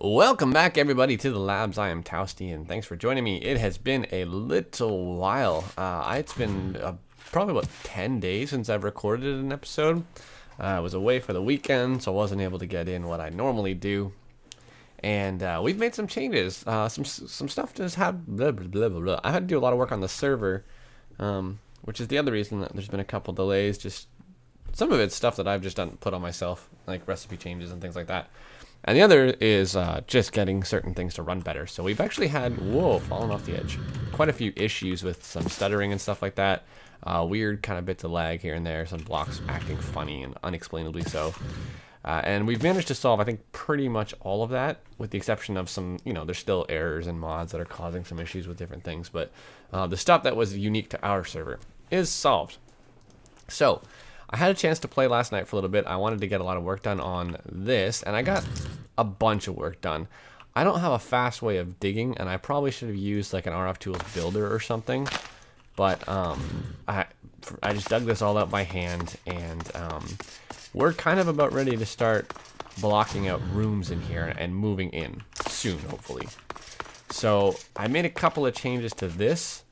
Welcome back, everybody, to the labs. I am Tousty, and thanks for joining me. It has been a little while. It's been probably about 10 days since I've recorded an episode. I was away for the weekend, so I wasn't able to get in what I normally do. And we've made some changes. Some stuff just had blah, blah, blah, blah, blah. I had to do a lot of work on the server, which is the other reason that there's been a couple delays. Just some of it's stuff that I've just put on myself, like recipe changes and things like that. And the other is just getting certain things to run better. So we've actually had, whoa, falling off the edge, quite a few issues with some stuttering and stuff like that. Weird kind of bits of lag here and there, some blocks acting funny and unexplainably so. And we've managed to solve, I think, pretty much all of that, with the exception of some, there's still errors and mods that are causing some issues with different things. But the stuff that was unique to our server is solved. So I had a chance to play last night for a little bit. I wanted to get a lot of work done on this, and I got a bunch of work done. I don't have a fast way of digging, and I probably should have used like an RF Tools builder or something. But I just dug this all out by hand, and we're kind of about ready to start blocking out rooms in here and moving in soon, hopefully. So I made a couple of changes to this.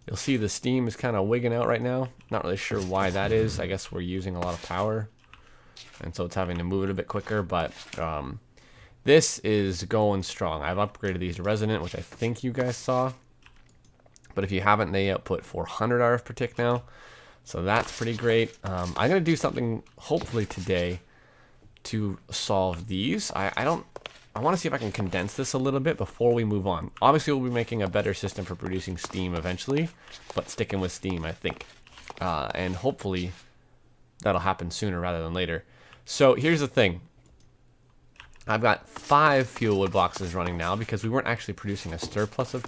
You'll see the steam is kind of wigging out right now. Not really sure why that is. I guess we're using a lot of power, and so it's having to move it a bit quicker. But this is going strong. I've upgraded these to resonant, which I think you guys saw. But if you haven't, they output 400 RF per tick now. So that's pretty great. I'm going to do something hopefully today to solve these. I want to see if I can condense this a little bit before we move on. Obviously, we'll be making a better system for producing steam eventually, but sticking with steam, I think. And hopefully, that'll happen sooner rather than later. So here's the thing. I've got 5 fuel wood boxes running now because we weren't actually producing a surplus of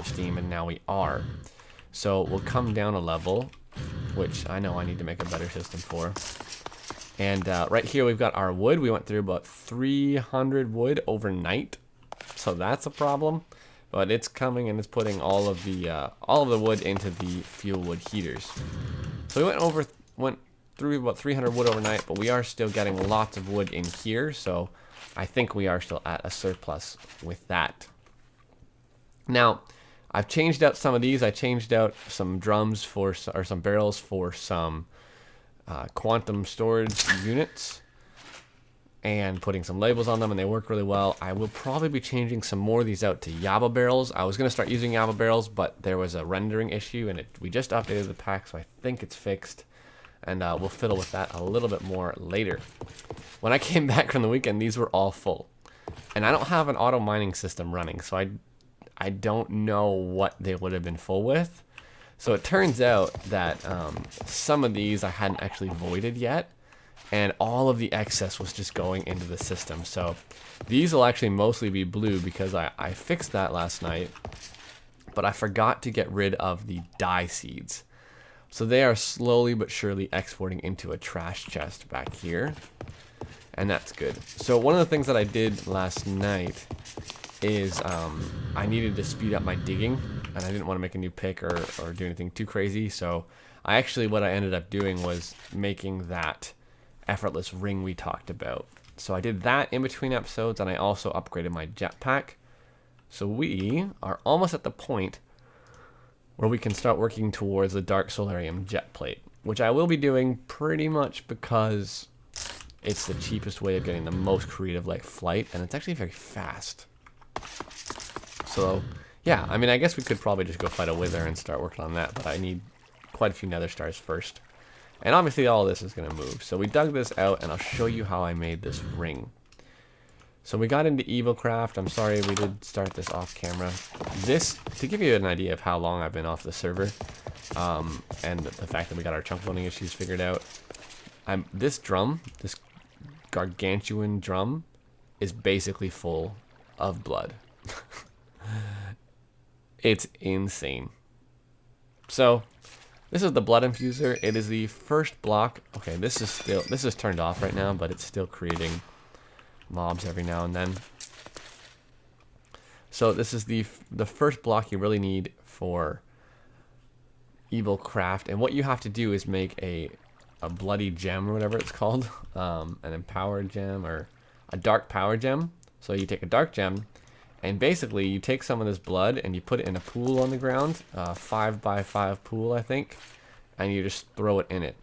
steam, and now we are. So we'll come down a level, which I know I need to make a better system for. And right here we've got our wood. We went through about 300 wood overnight, so that's a problem. But it's coming, and it's putting all of the wood into the fuel wood heaters. So we went through about 300 wood overnight, but we are still getting lots of wood in here. So I think we are still at a surplus with that. Now I've changed out some of these. I changed out some drums or some barrels for some quantum storage units and putting some labels on them, and they work really well. I will probably be changing some more of these out to Yaba barrels. I was going to start using Yaba barrels, but there was a rendering issue, and we just updated the pack, so I think it's fixed, and we'll fiddle with that a little bit more later. When I came back from the weekend, these were all full, and I don't have an auto mining system running, so I don't know what they would have been full with. So it turns out that some of these I hadn't actually voided yet, and all of the excess was just going into the system. So these will actually mostly be blue because I fixed that last night, but I forgot to get rid of the dye seeds. So they are slowly but surely exporting into a trash chest back here, and that's good. So one of the things that I did last night is I needed to speed up my digging, and I didn't want to make a new pick or do anything too crazy. So what I ended up doing was making that effortless ring we talked about. So I did that in between episodes, and I also upgraded my jetpack. So we are almost at the point where we can start working towards the Dark Solarium jet plate, which I will be doing pretty much because it's the cheapest way of getting the most creative like flight, and it's actually very fast. So yeah, I mean, I guess we could probably just go fight a wither and start working on that, but I need quite a few nether stars first. And obviously all of this is going to move. So we dug this out, and I'll show you how I made this ring. So we got into EvilCraft. I'm sorry, we did start this off camera. This, to give you an idea of how long I've been off the server, and the fact that we got our chunk loading issues figured out, this gargantuan drum, is basically full of blood. It's insane. So this is the blood infuser. It is the first block. Okay, this is turned off right now, but it's still creating mobs every now and then. So this is the first block you really need for EvilCraft, and what you have to do is make a bloody gem or whatever it's called, an empowered gem, or a dark power gem. So you take a dark gem, and basically you take some of this blood and you put it in a pool on the ground, 5x5 pool, I think, and you just throw it in it.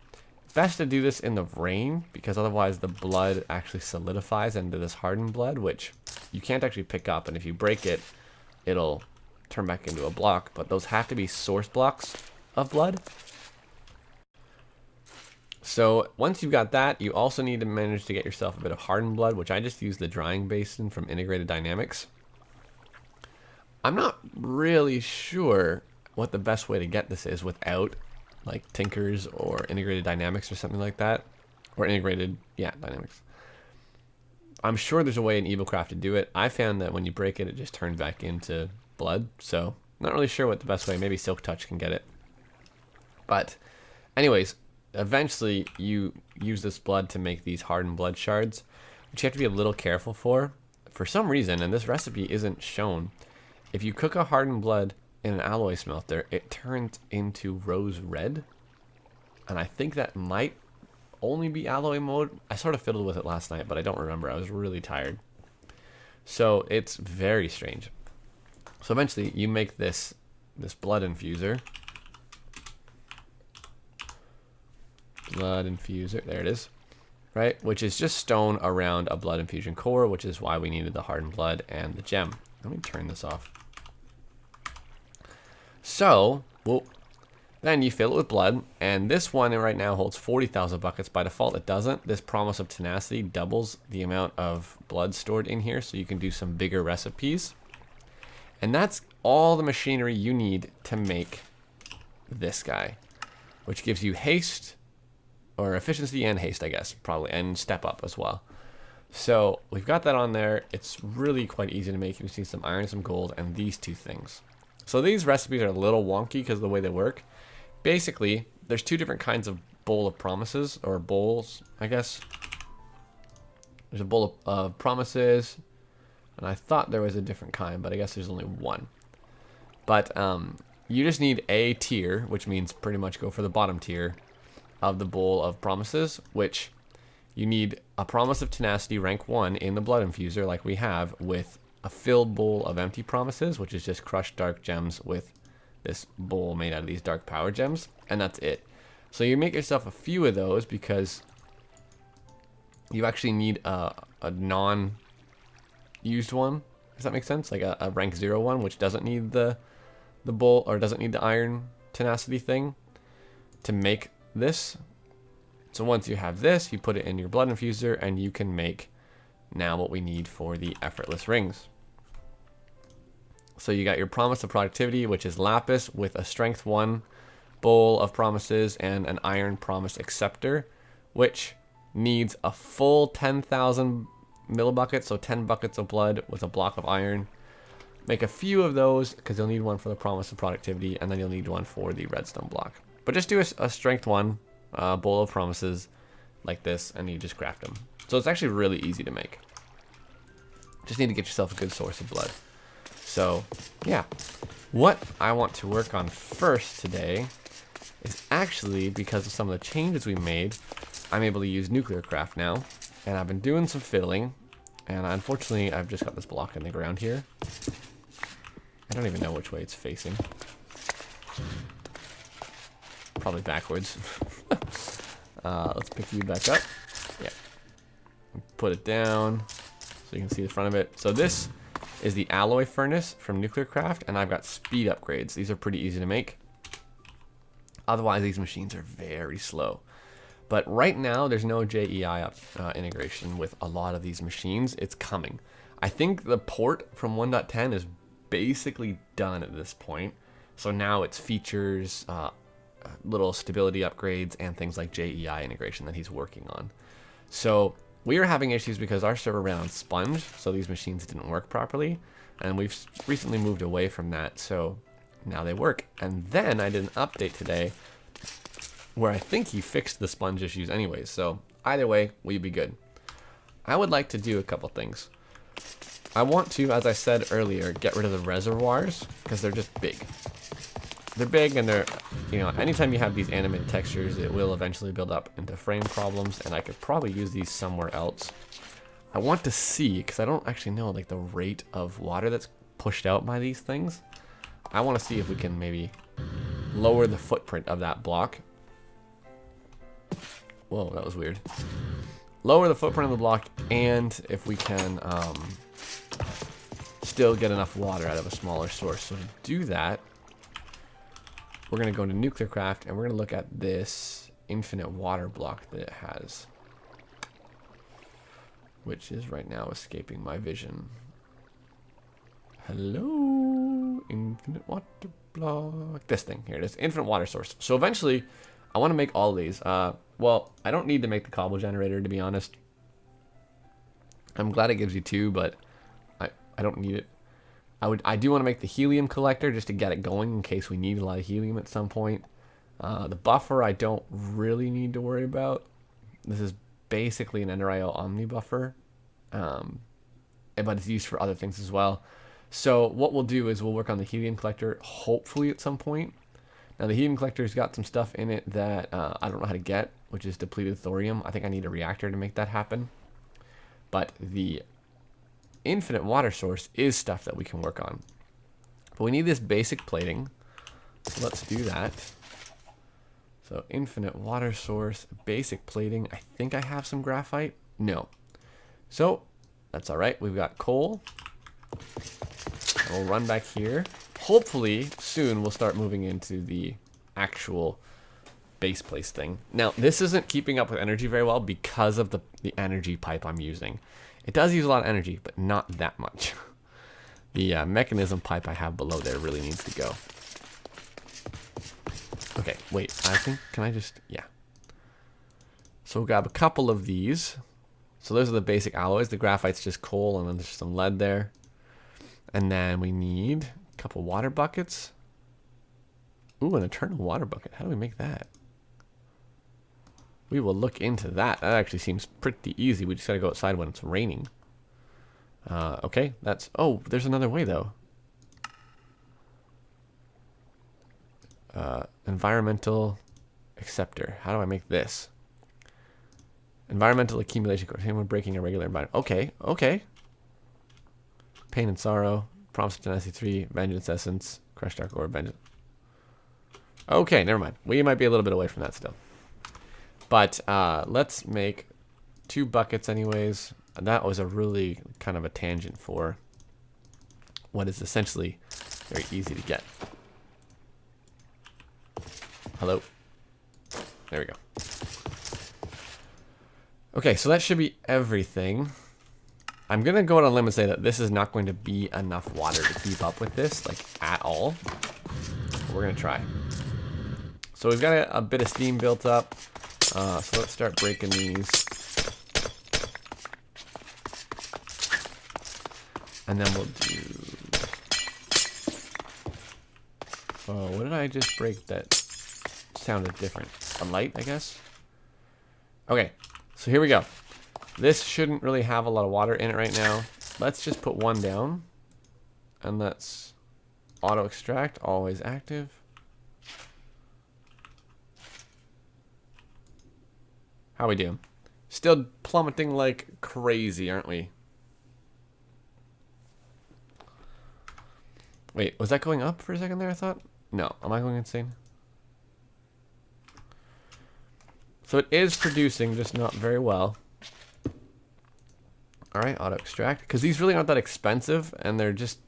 Best to do this in the rain, because otherwise the blood actually solidifies into this hardened blood, which you can't actually pick up, and if you break it, it'll turn back into a block. But those have to be source blocks of blood. So once you've got that, you also need to manage to get yourself a bit of hardened blood, which I just use the drying basin from Integrated Dynamics. I'm not really sure what the best way to get this is without like Tinkers or Integrated Dynamics or something like that, or Integrated, yeah, Dynamics. I'm sure there's a way in EvilCraft to do it. I found that when you break it, it just turns back into blood. So not really sure what the best way. Maybe Silk Touch can get it. But anyways, eventually you use this blood to make these hardened blood shards, which you have to be a little careful for. For some reason, and this recipe isn't shown, if you cook a hardened blood in an alloy smelter, it turns into rose red. And I think that might only be alloy mode. I sort of fiddled with it last night, but I don't remember. I was really tired. So it's very strange. So eventually you make this blood infuser. Blood infuser, there it is. Right, which is just stone around a blood infusion core, which is why we needed the hardened blood and the gem. Let me turn this off. So, well, then you fill it with blood, and this one right now holds 40,000 buckets. By default, it doesn't. This Promise of Tenacity doubles the amount of blood stored in here, so you can do some bigger recipes. And that's all the machinery you need to make this guy, which gives you haste, or efficiency and haste, I guess, probably, and step up as well. So we've got that on there. It's really quite easy to make. You can see some iron, some gold, and these two things. So these recipes are a little wonky because of the way they work. Basically, there's two different kinds of bowl of promises, or bowls, I guess. There's a bowl of promises, and I thought there was a different kind, but I guess there's only one. But you just need a tier, which means pretty much go for the bottom tier of the bowl of promises, which you need a Promise of Tenacity rank 1 in the blood infuser like we have, with a filled bowl of empty promises, which is just crushed dark gems with this bowl made out of these dark power gems, and that's it. So you make yourself a few of those because you actually need a non-used one. Does that make sense? Like a rank 0 one, which doesn't need the bowl, or doesn't need the iron tenacity thing to make this. So once you have this, you put it in your blood infuser, and you can make now what we need for the effortless rings. So you got your Promise of Productivity, which is lapis with a strength 1 bowl of promises and an iron promise acceptor, which needs a full 10,000 millibuckets, so 10 buckets of blood with a block of iron. Make a few of those because you'll need one for the Promise of Productivity, and then you'll need one for the redstone block. But just do a strength 1 bowl of promises like this, and you just craft them. So it's actually really easy to make. Just need to get yourself a good source of blood. So yeah, what I want to work on first today is actually, because of some of the changes we made, I'm able to use nuclear craft now, and I've been doing some fiddling, and unfortunately I've just got this block in the ground here. I don't even know which way it's facing. Probably backwards. Let's pick you back up. Yeah. Put it down so you can see the front of it. So this is the alloy furnace from Nuclear Craft, and I've got speed upgrades. These are pretty easy to make. Otherwise, these machines are very slow. But right now, there's no JEI integration with a lot of these machines. It's coming. I think the port from 1.10 is basically done at this point. So now it's features, little stability upgrades, and things like JEI integration that he's working on. So we were having issues because our server ran on Sponge, so these machines didn't work properly, and we've recently moved away from that, so now they work. And then I did an update today where I think he fixed the Sponge issues anyways, so either way, we'd be good. I would like to do a couple things. I want to, as I said earlier, get rid of the reservoirs because they're just big. They're big, and they're, you know, anytime you have these animate textures, it will eventually build up into frame problems, and I could probably use these somewhere else. I want to see, because I don't actually know like the rate of water that's pushed out by these things. I want to see if we can maybe lower the footprint of that block. Whoa, that was weird. Lower the footprint of the block, and if we can still get enough water out of a smaller source. So to do that, we're going to go into nuclear craft, and we're going to look at this infinite water block that it has, which is right now escaping my vision. Hello, infinite water block. This thing, here it is, infinite water source. So eventually, I want to make all of these. Well, I don't need to make the cobble generator, to be honest. I'm glad it gives you 2, but I don't need it. I do want to make the helium collector just to get it going in case we need a lot of helium at some point. The buffer I don't really need to worry about. This is basically an NRIO Omni buffer, but it's used for other things as well. So what we'll do is we'll work on the helium collector hopefully at some point. Now the helium collector's got some stuff in it that I don't know how to get, which is depleted thorium. I think I need a reactor to make that happen. But the infinite water source is stuff that we can work on. But we need this basic plating. So let's do that. So infinite water source, basic plating. I think I have some graphite. No. So that's all right. We've got coal. And we'll run back here. Hopefully soon we'll start moving into the actual base place thing. Now this isn't keeping up with energy very well because of the energy pipe I'm using. It does use a lot of energy, but not that much. The mechanism pipe I have below there really needs to go. Okay, wait, I think, can I just, yeah. So we'll grab a couple of these. So those are the basic alloys. The graphite's just coal, and then there's some lead there. And then we need a couple water buckets. Ooh, an eternal water bucket. How do we make that? We will look into that. That actually seems pretty easy. We just gotta go outside when it's raining. Okay, that's... Oh, there's another way, though. Environmental acceptor. How do I make this? Environmental accumulation course. Anyone breaking a regular environment. Okay, okay. Pain and sorrow. Promise of tenacity 3. Vengeance essence. Crushed dark ore. Vengeance. Okay, never mind. We might be a little bit away from that still. But let's make 2 buckets anyways. That was a really kind of a tangent for what is essentially very easy to get. Hello. There we go. Okay, so that should be everything. I'm going to go out on a limb and say that this is not going to be enough water to keep up with this, like, at all. But we're going to try. So we've got a bit of steam built up. So let's start breaking these. And then we'll do... Oh, what did I just break that sounded different? A light, I guess? Okay, so here we go. This shouldn't really have a lot of water in it right now. Let's just put 1 down. And let's auto extract, always active. How we doing? Still plummeting like crazy, aren't we? Wait, was that going up for a second there, I thought? No, am I going insane? So it is producing, just not very well. Alright, auto extract. Because these really aren't that expensive, and they're just,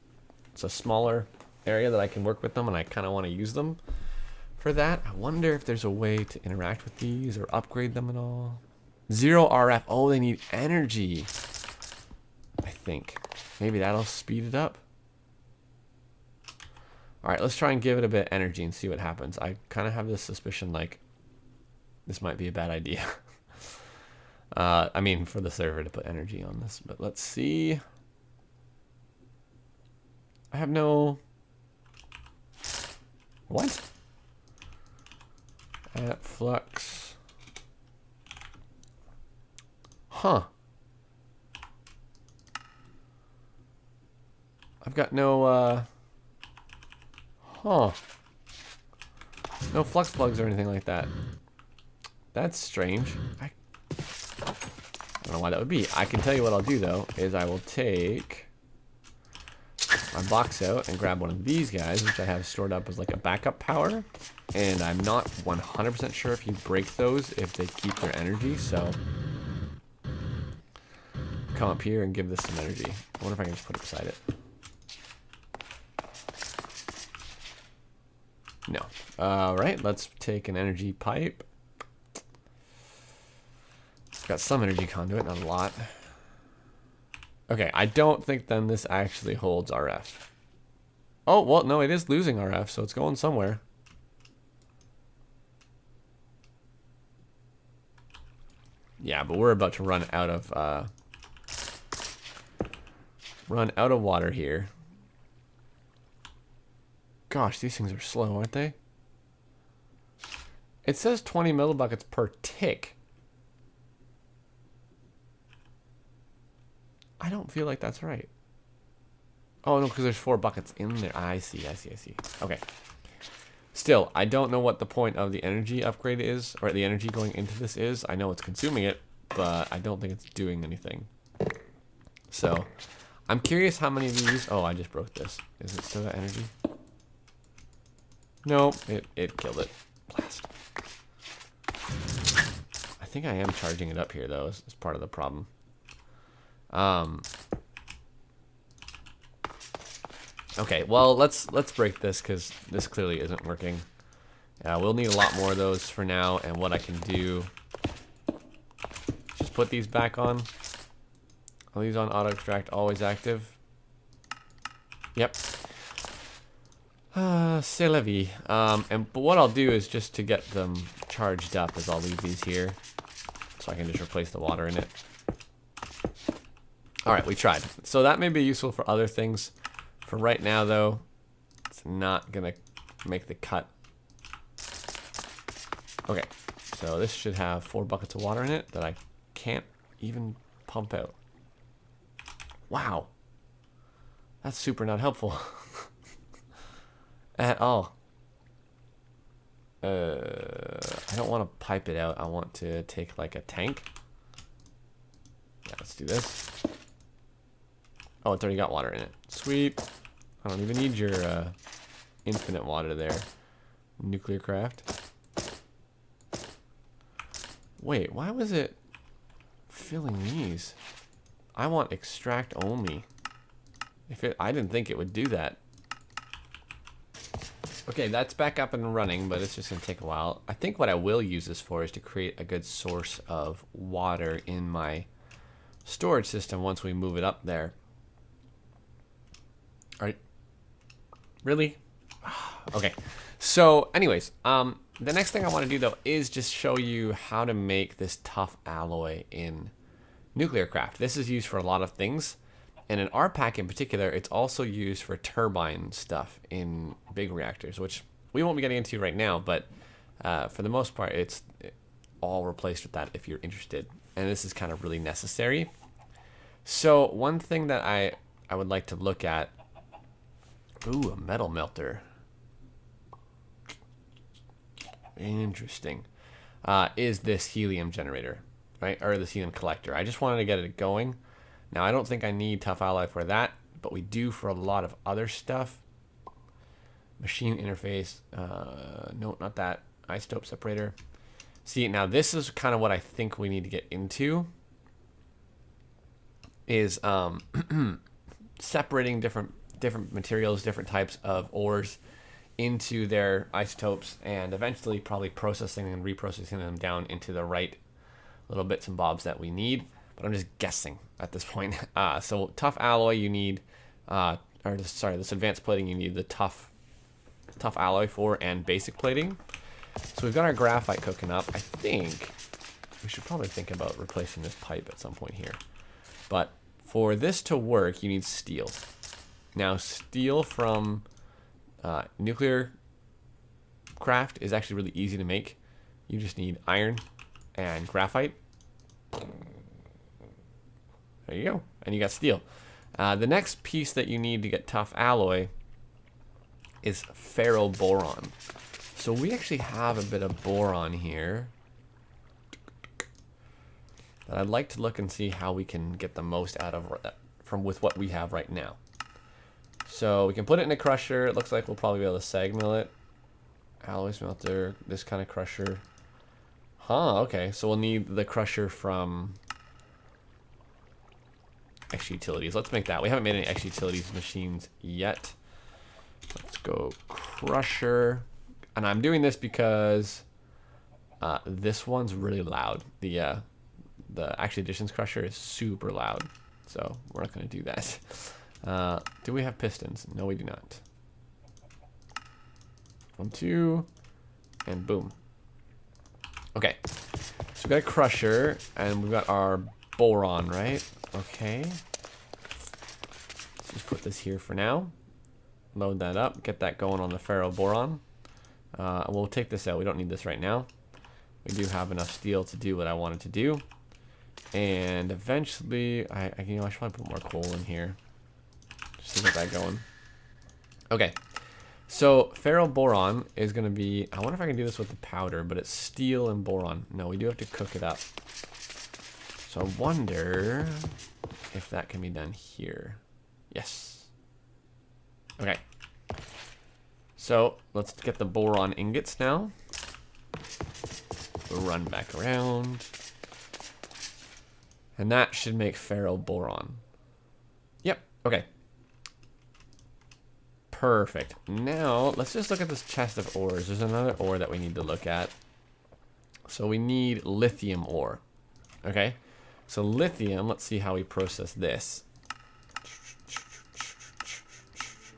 it's a smaller area that I can work with them, and I kind of want to use them for that. I wonder if there's a way to interact with these or upgrade them at all. 0 RF. Oh, they need energy. I think. Maybe that'll speed it up. Alright, let's try and give it a bit of energy and see what happens. I kind of have this suspicion like this might be a bad idea. I mean, for the server to put energy on this. But let's see. I have no... What? At flux. Huh. I've got no, huh. No flux plugs or anything like that. That's strange. don't know why that would be. I can tell you what I'll do though, is I will take my box out and grab one of these guys, which I have stored up as like a backup power. And I'm not 100% sure if you break those, if they keep their energy, so come up here and give this some energy. I wonder if I can just put it beside it. No. Alright, let's take an energy pipe. It's got some energy conduit, not a lot. Okay, I don't think then this actually holds RF. Oh, well, no, it is losing RF, so it's going somewhere. Yeah, but we're about to run out of water here. Gosh, these things are slow, aren't they? It says 20 millibuckets per tick. I don't feel like that's right. Oh, no, because there's 4 buckets in there. I see. Okay. Still, I don't know what the point of the energy upgrade is, or the energy going into this is. I know it's consuming it, but I don't think it's doing anything. So, I'm curious how many of these... Oh, I just broke this. Is it still got energy? No, it killed it. Blast. I think I am charging it up here, though, as part of the problem. Okay, well, let's break this, because this clearly isn't working. We'll need a lot more of those for now, and what I can do... Just put these back on. Are these on auto extract, always active? Yep. C'est la vie. But what I'll do is just to get them charged up is I'll leave these here. So I can just replace the water in it. Alright, we tried. So that may be useful for other things. For right now, though, it's not going to make the cut. Okay, so this should have 4 buckets of water in it that I can't even pump out. Wow. That's super not helpful. At all. I don't want to pipe it out. I want to take like a tank. Yeah, let's do this. Oh, it's already got water in it. Sweet. I don't even need your infinite water there. Nuclear craft. Wait, why was it filling these? I want extract only. I didn't think it would do that. Okay, that's back up and running, but it's just going to take a while. I think what I will use this for is to create a good source of water in my storage system once we move it up there. Alright. Really? Okay. So, anyways, the next thing I want to do, though, is just show you how to make this tough alloy in nuclear craft. This is used for a lot of things. And in our pack in particular, it's also used for turbine stuff in big reactors, which we won't be getting into right now, but for the most part, it's all replaced with that if you're interested. And this is kind of really necessary. So one thing that I would like to look at, ooh, a metal melter. Interesting. Is this helium generator, right? Or this helium collector. I just wanted to get it going. Now, I don't think I need tough alloy for that, but we do for a lot of other stuff. Machine interface. No, not that. Isotope separator. See, now this is kind of what I think we need to get into. Is separating different materials, different types of ores into their isotopes, and eventually probably processing and reprocessing them down into the right little bits and bobs that we need. But I'm just guessing at this point. So tough alloy you need, this advanced plating you need the tough alloy for, and basic plating. So we've got our graphite cooking up. I think we should probably think about replacing this pipe at some point here. But for this to work, you need steel. Now, steel from nuclear craft is actually really easy to make. You just need iron and graphite. There you go. And you got steel. The next piece that you need to get tough alloy is ferroboron. So we actually have a bit of boron here But I'd like to look and see how we can get the most out of that from with what we have right now. So we can put it in a crusher. It looks like we'll probably be able to sag mill it. Alloy smelter, this kind of crusher. Huh, okay. So we'll need the crusher from X Utilities. Let's make that. We haven't made any X Utilities machines yet. Let's go crusher. And I'm doing this because this one's really loud. The Action Editions crusher is super loud. So we're not going to do that. Do we have pistons? No, we do not. 1, 2, and boom. Okay, so we've got a crusher, and we've got our boron, right? Okay. Let's just put this here for now. Load that up, get that going on the ferroboron. We'll take this out. We don't need this right now. We do have enough steel to do what I wanted to do. And eventually, I should probably put more coal in here. Just to get that going. Okay. So, ferroboron is going to be... I wonder if I can do this with the powder, but it's steel and boron. No, we do have to cook it up. So, I wonder if that can be done here. Yes. Okay. So, let's get the boron ingots now. We'll run back around. And that should make ferroboron. Yep, okay. Perfect. Now, let's just look at this chest of ores. There's another ore that we need to look at. So we need lithium ore. Okay? So lithium, let's see how we process this.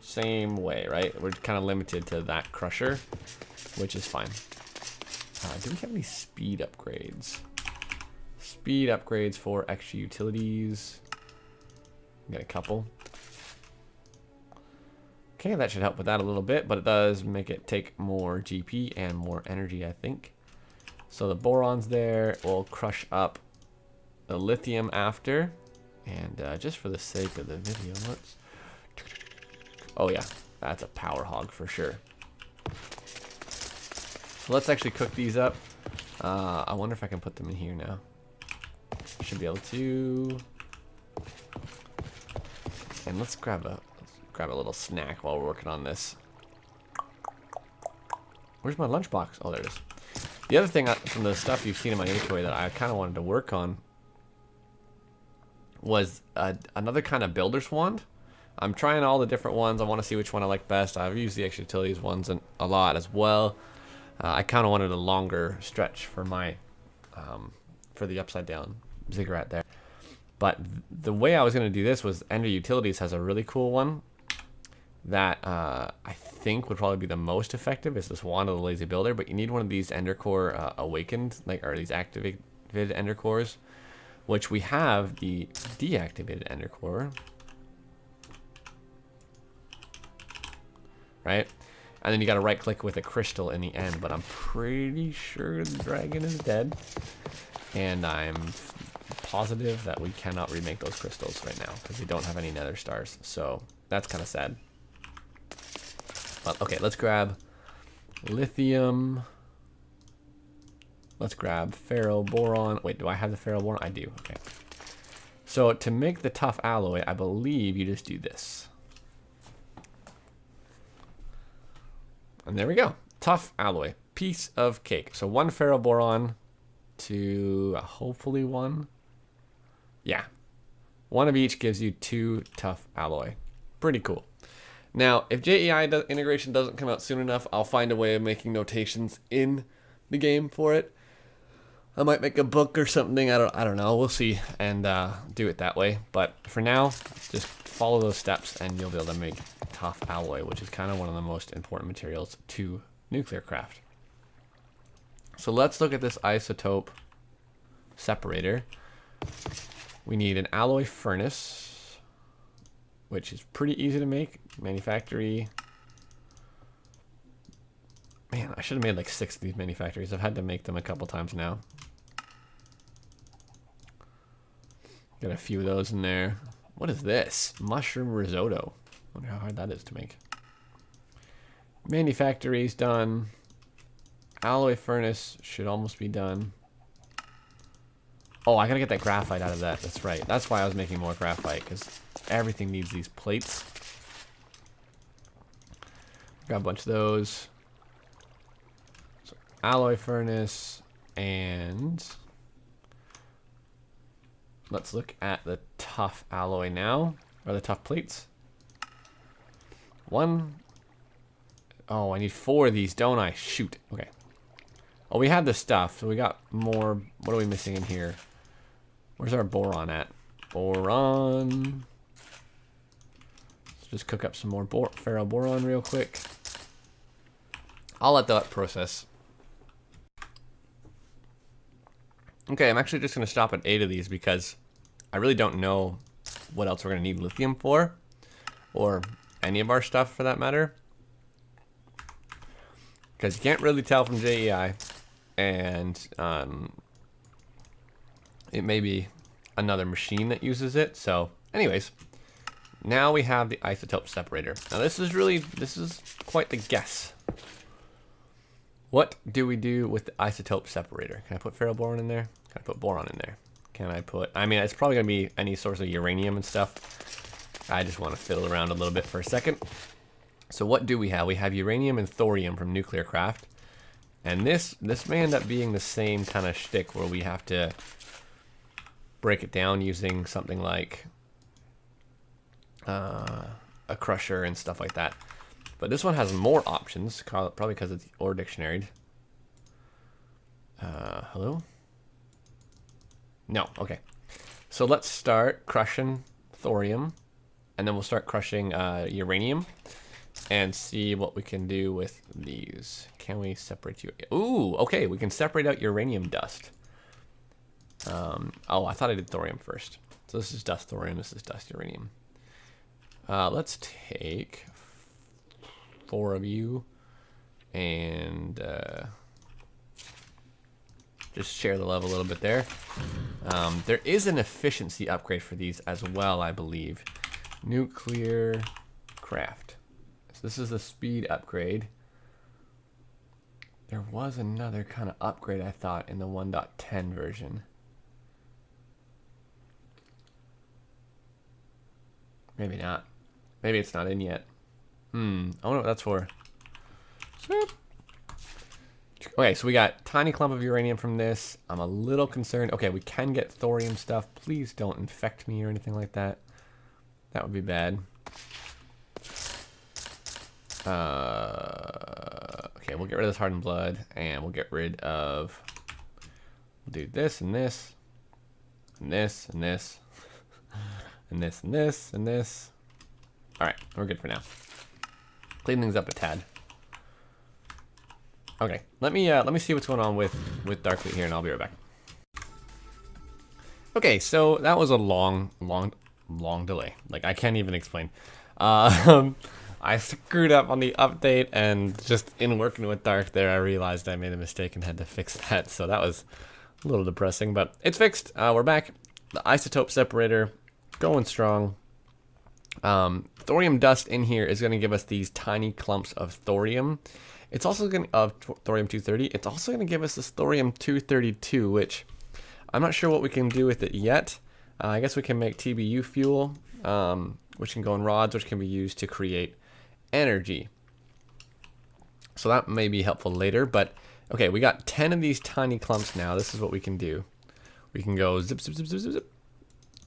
Same way, right? We're kind of limited to that crusher, which is fine. Do we have any speed upgrades? Speed upgrades for extra utilities. Got a couple. Okay, that should help with that a little bit, but it does make it take more GP and more energy, I think. So the boron's there. We'll crush up the lithium after. And just for the sake of the video, let's... Oh yeah, that's a power hog for sure. So let's actually cook these up. I wonder if I can put them in here now. Should be able to. And let's grab a little snack while we're working on this. Where's my lunchbox? Oh, there it is. The other thing from the stuff you've seen in my inventory that I kind of wanted to work on was another kind of builder's wand. I'm trying all the different ones. I want to see which one I like best. I've used the extra utilities ones a lot as well. I kind of wanted a longer stretch for my for the upside down ziggurat there. But the way I was going to do this was Ender Utilities has a really cool one that I think would probably be the most effective. It's this Wand of the Lazy Builder, but you need one of these Ender Core awakened, or these activated Ender Cores, which we have the deactivated Ender Core. Right? And then you got to right click with a crystal in the end, but I'm pretty sure the dragon is dead. And I'm positive that we cannot remake those crystals right now because we don't have any nether stars. So that's kind of sad. But okay, let's grab lithium. Let's grab ferroboron. Wait, do I have the ferroboron? I do. Okay. So to make the tough alloy, I believe you just do this. And there we go. Tough alloy. Piece of cake. So 1 ferroboron to hopefully 1. Yeah. 1 of each gives you 2 tough alloy. Pretty cool. Now, if JEI integration doesn't come out soon enough, I'll find a way of making notations in the game for it. I might make a book or something. I don't know. We'll see and do it that way. But for now, just follow those steps and you'll be able to make tough alloy, which is kind of one of the most important materials to nuclear craft. So let's look at this isotope separator. We need an alloy furnace, which is pretty easy to make. Manufactory. Man, I should have made like 6 of these manufactories. I've had to make them a couple times now. Got a few of those in there. What is this? Mushroom risotto. Wonder how hard that is to make. Manufactory's done. Alloy furnace should almost be done. Oh, I gotta get that graphite out of that. That's right. That's why I was making more graphite, because everything needs these plates. Got a bunch of those. So, alloy furnace, and let's look at the tough alloy now, or the tough plates. One. Oh, I need 4 of these, don't I? Shoot. Okay. Oh, we had the stuff, so we got more. What are we missing in here? Where's our boron at? Boron. Let's just cook up some more ferroboron real quick. I'll let that process. Okay, I'm actually just going to stop at 8 of these because I really don't know what else we're going to need lithium for, or any of our stuff for that matter. Because you can't really tell from JEI, and it may be another machine that uses it. So anyways, now we have the isotope separator. Now this is quite the guess. What do we do with the isotope separator? Can I put ferroboron in there? Can I put boron in there? Can I put, I mean, it's probably gonna be any source of uranium and stuff. I just want to fiddle around a little bit for a second. So what do we have? We have uranium and thorium from nuclear craft. And this may end up being the same kind of shtick where we have to break it down using something like a crusher and stuff like that. But this one has more options, probably because it's ore dictionary. Hello? No, okay. So let's start crushing thorium, and then we'll start crushing uranium, and see what we can do with these. Can we separate you? Ooh, okay, we can separate out uranium dust. Oh, I thought I did thorium first. So this is dust thorium, this is dust uranium. Let's take 4 of you and just share the love a little bit there. There is an efficiency upgrade for these as well, I believe. Nuclear craft. So this is the speed upgrade. There was another kind of upgrade I thought in the 1.10 version. Maybe not. Maybe it's not in yet. I wonder what that's for. Okay, so we got tiny clump of uranium from this. I'm a little concerned. Okay, we can get thorium stuff. Please don't infect me or anything like that. That would be bad. Okay, we'll get rid of this hardened blood, and we'll get rid of. We'll do this and this, and this and this, and this and this and this. All right, we're good for now. Clean things up a tad. Okay, let me see what's going on with Darkfleet here, and I'll be right back. Okay, so that was a long delay. Like, I can't even explain. I screwed up on the update, and just in working with Dark there, I realized I made a mistake and had to fix that. So that was a little depressing, but it's fixed. We're back. The isotope separator going strong. Thorium dust in here is going to give us these tiny clumps of thorium. It's also going to, thorium 230. It's also going to give us this thorium 232, which I'm not sure what we can do with it yet. I guess we can make TBU fuel, which can go in rods, which can be used to create energy. So that may be helpful later, but okay, we got 10 of these tiny clumps now. This is what we can do. We can go zip, zip, zip, zip, zip, zip,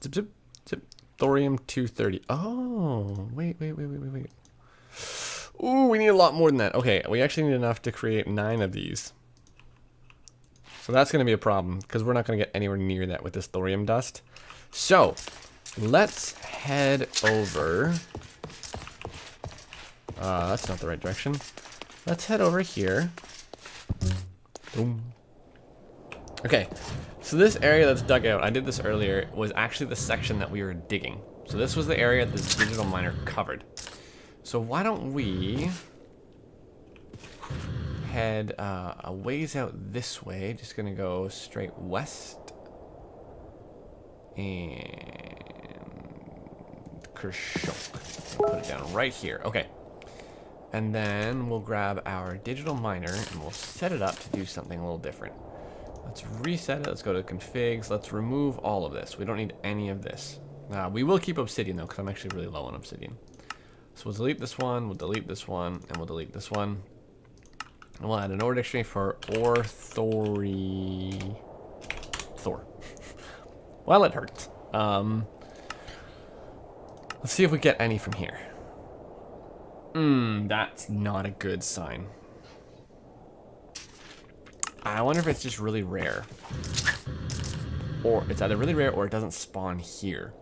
zip, zip, zip. Thorium 230. Oh, wait. Ooh, we need a lot more than that. Okay, we actually need enough to create 9 of these. So that's going to be a problem, because we're not going to get anywhere near that with this thorium dust. So, let's head over. That's not the right direction. Let's head over here. Boom. Okay, so this area that's dug out, I did this earlier, was actually the section that we were digging. So this was the area that this digital miner covered. So why don't we head a ways out this way, just gonna go straight west. And Kershok. Put it down right here. Okay. And then we'll grab our digital miner and we'll set it up to do something a little different. Let's reset it. Let's go to configs. Let's remove all of this. We don't need any of this. We will keep obsidian though, because I'm actually really low on obsidian. So we'll delete this one, we'll delete this one, and we'll delete this one. And we'll add an ore dictionary for ore Thor. Well, it hurts. Let's see if we get any from here. That's not a good sign. I wonder if it's just really rare. Or it's either really rare or it doesn't spawn here.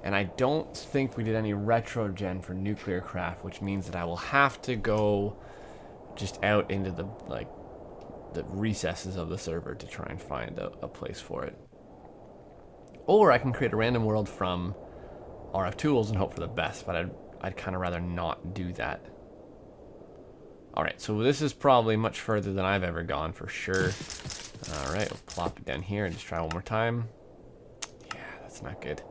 And I don't think we did any retrogen for nuclear craft, which means that I will have to go just out into the recesses of the server to try and find a place for it. Or I can create a random world from RF tools and hope for the best, but I'd kind of rather not do that. Alright, so this is probably much further than I've ever gone for sure. Alright, we'll plop it down here and just try one more time. Yeah, that's not good.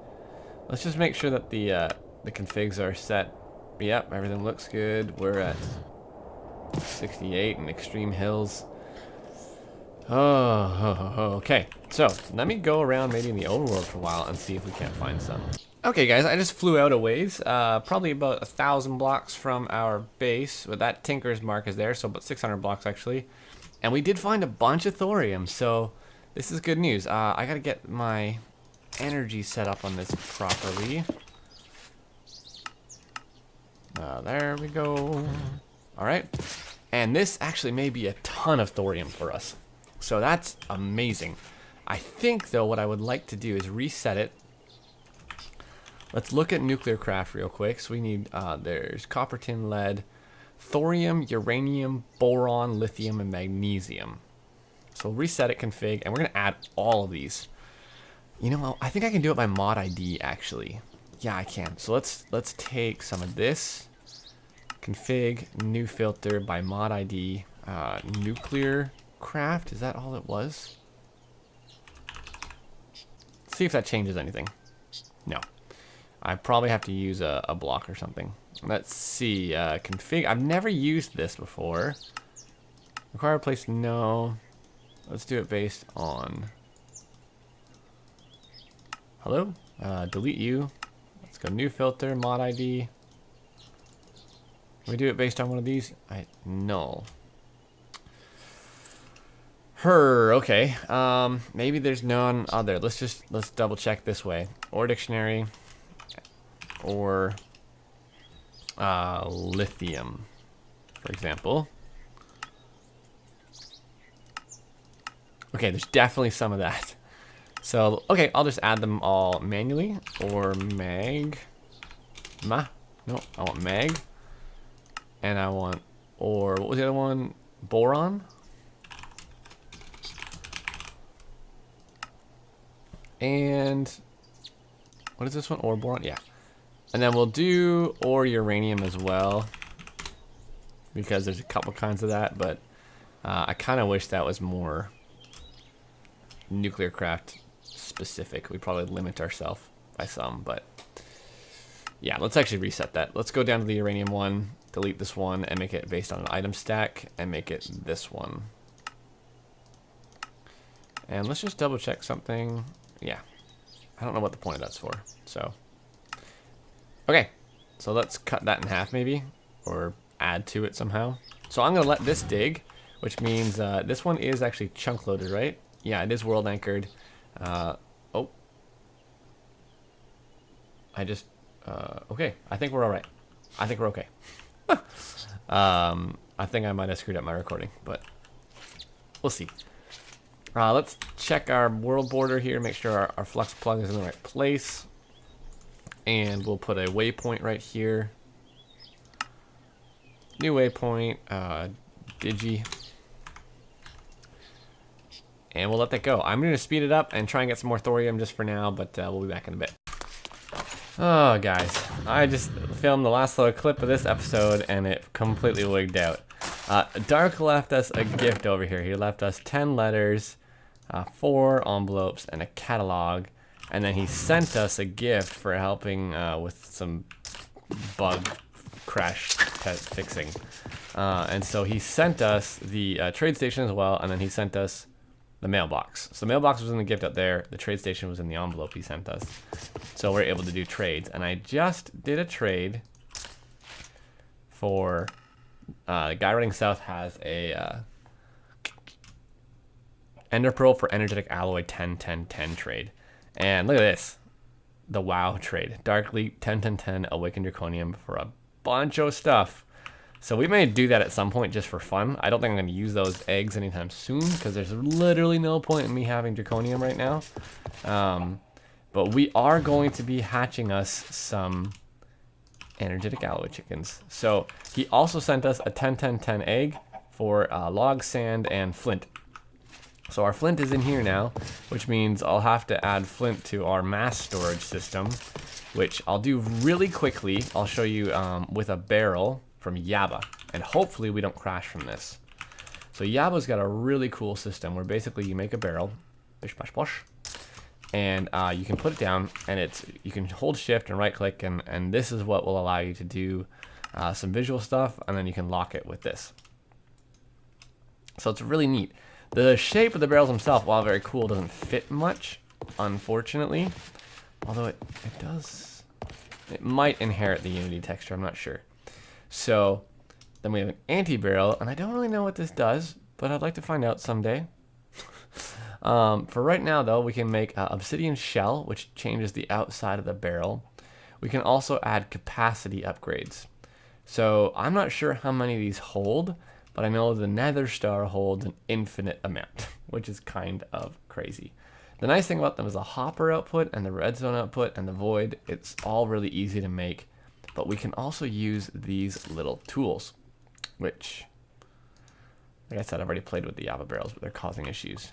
Let's just make sure that the configs are set. Yep, everything looks good. We're at 68 in extreme hills. Okay. So let me go around maybe in the overworld for a while and see if we can't find some. Okay, guys, I just flew out a ways, probably about 1,000 blocks from our base. But that Tinker's mark is there, so about 600 blocks actually. And we did find a bunch of thorium, so this is good news. I gotta get my energy set up on this properly. There we go. Alright. And this actually may be a ton of thorium for us. So that's amazing. I think, though, what I would like to do is reset it. Let's look at nuclear craft real quick. So we need, there's copper, tin, lead, thorium, uranium, boron, lithium, and magnesium. So reset it, config, and we're going to add all of these. You know, I think I can do it by mod ID, actually. Yeah, I can. So let's take some of this. Config, new filter by mod ID, nuclear craft. Is that all it was? Let's see if that changes anything. No. I probably have to use a block or something. Let's see. Config. I've never used this before. Require place. No. Let's do it based on. Hello? Delete you. Let's go new filter, mod ID. Can we do it based on one of these? No. Okay. Maybe there's none other. Let's double check this way. Or dictionary. Or lithium, for example. Okay, there's definitely some of that. So, okay, I'll just add them all manually. Or mag. No, I want mag. And I want, or what was the other one? Boron? And what is this one? Or boron? Yeah. And then we'll do or uranium as well, because there's a couple kinds of that, but I kind of wish that was more nuclear craft specific. We probably limit ourselves by some, but yeah, let's actually reset that. Let's go down to the uranium one, delete this one, and make it based on an item stack, and make it this one. And let's just double check something. Yeah, I don't know what the point of that's for, so. Okay, so let's cut that in half maybe, or add to it somehow. So I'm gonna let this dig, which means this one is actually chunk loaded, right? Yeah, it is world anchored. Oh, okay, I think we're all right. I think we're okay. I think I might have screwed up my recording, but we'll see. Let's check our world border here, make sure our flux plug is in the right place. And we'll put a waypoint right here. New waypoint, digi. And we'll let that go. I'm going to speed it up and try and get some more thorium just for now, but we'll be back in a bit. Oh, guys. I just filmed the last little clip of this episode, and it completely wigged out. Dark left us a gift over here. He left us 10 letters, 4 envelopes, and a catalog. And then he sent us a gift for helping with some bug crash fixing. And so he sent us the trade station as well, and then he sent us the mailbox. So the mailbox was in the gift up there. The trade station was in the envelope he sent us. So we're able to do trades. And I just did a trade for the guy running south has a Ender Pearl for Energetic Alloy 10-10-10 trade. And look at this. The WoW trade. Dark Leap 10-10-10 Awakened Draconium for a bunch of stuff. So we may do that at some point just for fun. I don't think I'm going to use those eggs anytime soon because there's literally no point in me having Draconium right now. But we are going to be hatching us some energetic alloy chickens. So he also sent us a 10-10-10 egg for log, sand, and flint. So our flint is in here now, which means I'll have to add flint to our mass storage system, which I'll do really quickly. I'll show you with a barrel from Yaba, and hopefully we don't crash from this. So Yaba's got a really cool system where basically you make a barrel, bish bash bosh, and you can put it down, and you can hold shift and right click, and this is what will allow you to do some visual stuff, and then you can lock it with this. So it's really neat. The shape of the barrels themselves, while very cool, doesn't fit much, unfortunately. Although it does, it might inherit the Unity texture, I'm not sure. So then we have an anti-barrel, and I don't really know what this does, but I'd like to find out someday. For right now, though, we can make an obsidian shell, which changes the outside of the barrel. We can also add capacity upgrades. So I'm not sure how many of these hold, but I know the Nether Star holds an infinite amount, which is kind of crazy. The nice thing about them is the hopper output and the redstone output and the void. It's all really easy to make, but we can also use these little tools, which, like I said, I've already played with the Java barrels, but they're causing issues.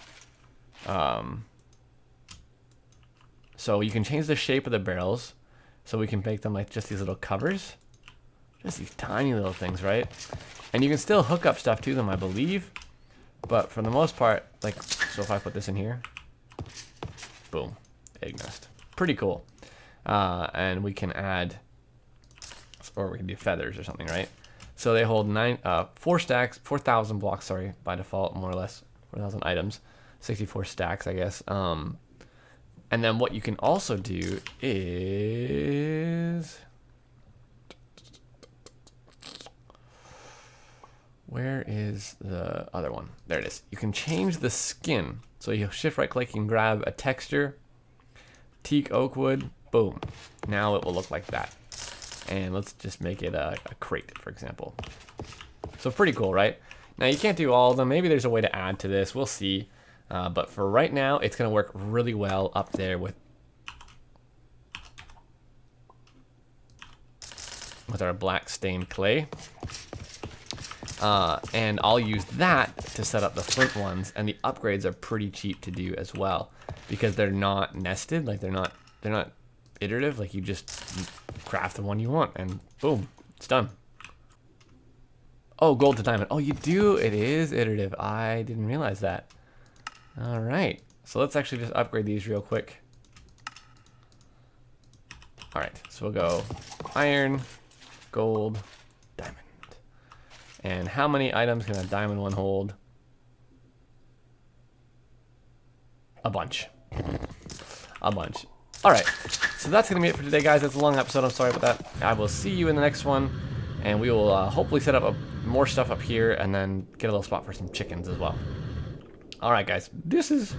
So you can change the shape of the barrels, so we can make them like just these little covers, just these tiny little things, right? And you can still hook up stuff to them, I believe, but for the most part, like, so if I put this in here, boom, egg nest. Pretty cool. And we can add, or we can do feathers or something, right? So they hold 4,000 blocks, sorry, by default, more or less, 4,000 items, 64 stacks, I guess. And then what you can also do is, where is the other one? There it is. You can change the skin. So you shift right click and grab a texture, teak oak wood, boom. Now it will look like that. And let's just make it a crate, for example. So pretty cool, right? Now you can't do all of them. Maybe there's a way to add to this. We'll see. But for right now, it's going to work really well up there with our black stained clay. And I'll use that to set up the flint ones, and the upgrades are pretty cheap to do as well because they're not nested, like they're not iterative. Like you just craft the one you want, and boom, it's done. Oh, gold to diamond. Oh, you do. It is iterative. I didn't realize that. All right, so let's actually just upgrade these real quick. All right, so we'll go iron, gold, diamond. And how many items can a diamond one hold? A bunch. A bunch. All right, so that's going to be it for today, guys. That's a long episode. I'm sorry about that. I will see you in the next one, and we will hopefully set up more stuff up here and then get a little spot for some chickens as well. All right, guys. This is